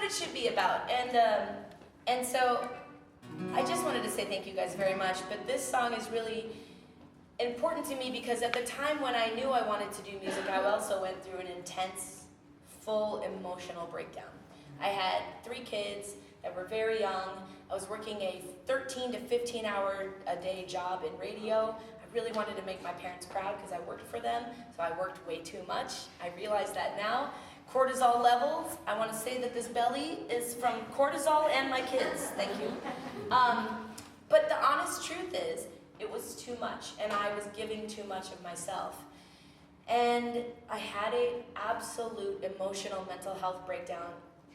what it should be about. And so I just wanted to say thank you guys very much, but this song is really important to me because at the time when I knew I wanted to do music, I also went through an intense, full emotional breakdown. I had 3 kids that were very young. I was working a 13 to 15 hour a day job in radio. I really wanted to make my parents proud because I worked for them, so I worked way too much. I realize that now. Cortisol levels, I want to say that this belly is from cortisol and my kids. Thank you. But the honest truth is, it was too much, and I was giving too much of myself. And I had an absolute emotional mental health breakdown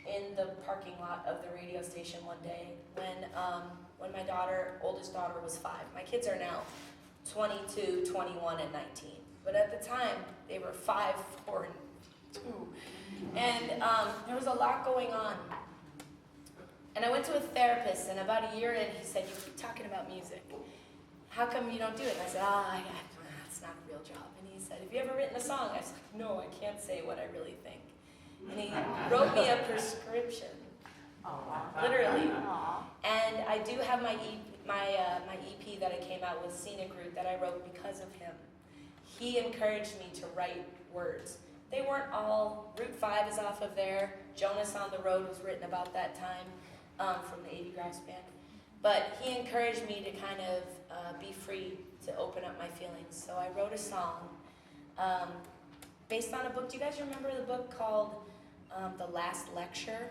in the parking lot of the radio station one day when my oldest daughter was 5. My kids are now 22, 21, and 19. But at the time, they were 5, 4, and 2. And there was a lot going on. And I went to a therapist, and about a year in, he said, "You keep talking about music. How come you don't do it?" And I said, "It's not a real job." And he said, "Have you ever written a song?" I said, "No, I can't say what I really think." And he wrote me a prescription, literally. And I do have my EP that I came out with, Jeni Grouws, that I wrote because of him. He encouraged me to write words. They weren't all, Route 5 is off of there, Jonas on the Road was written about that time from the Jeni Grouws band. But he encouraged me to kind of be free to open up my feelings. So I wrote a song based on a book. Do you guys remember the book called The Last Lecture?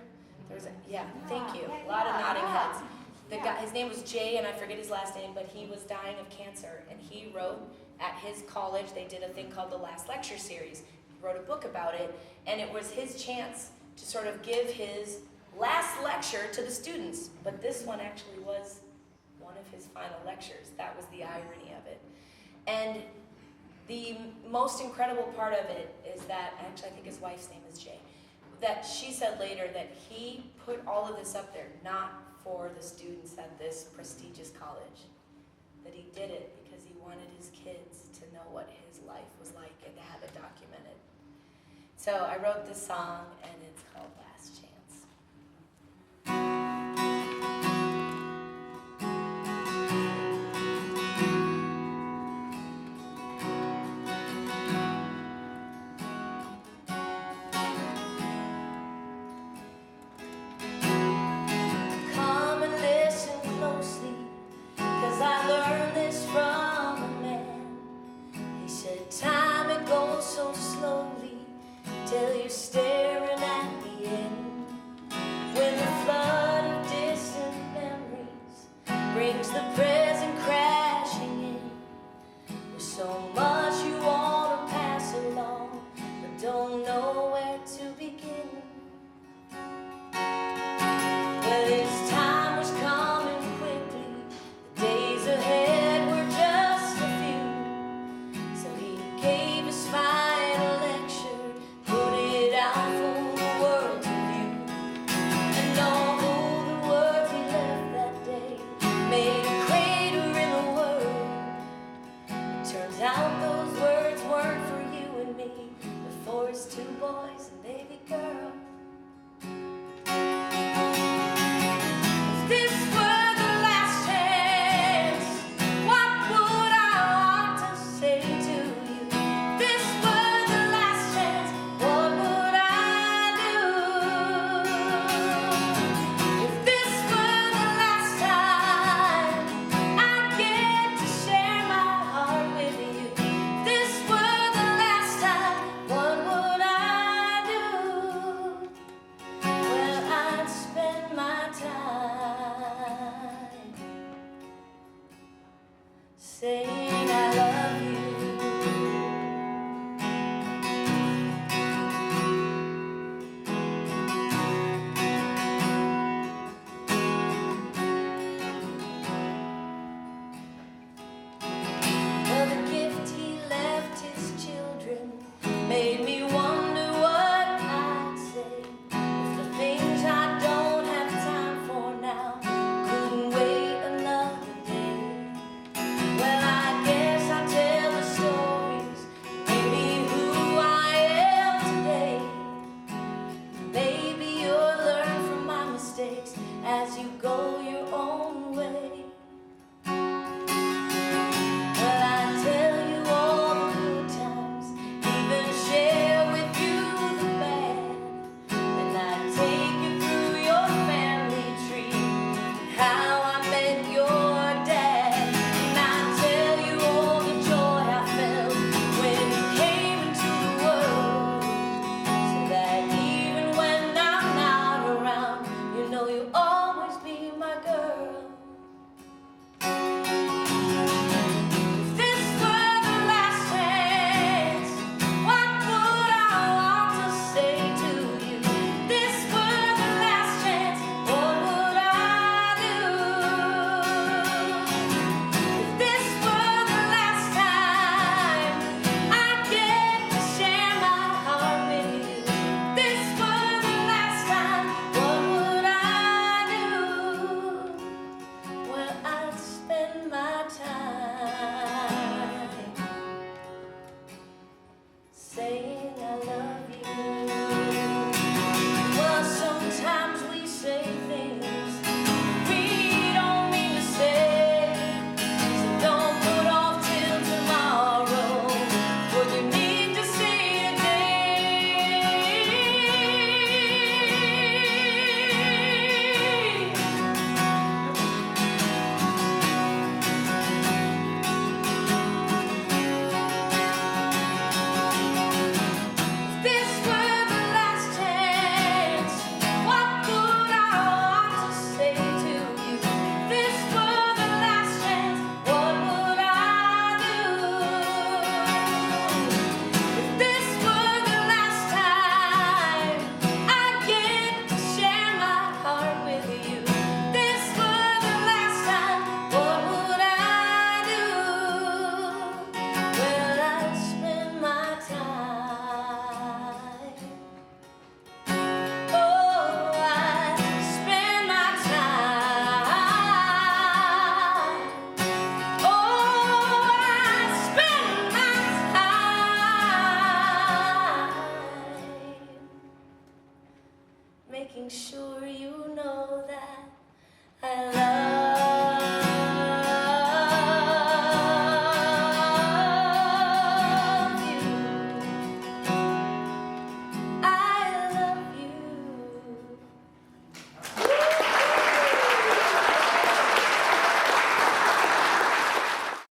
Thank you. A lot of nodding heads. The guy, his name was Jay, and I forget his last name, but he was dying of cancer. And he wrote, at his college, they did a thing called the Last Lecture series. He wrote a book about it, and it was his chance to sort of give his last lecture to the students. But this one actually was one of his final lectures. That was the irony of it. And the most incredible part of it is that, actually I think his wife's name is Jay, that she said later that he put all of this up there not for the students at this prestigious college, that he did it because he wanted his kids to know what his life was like and to have it documented. So I wrote this song, and it's called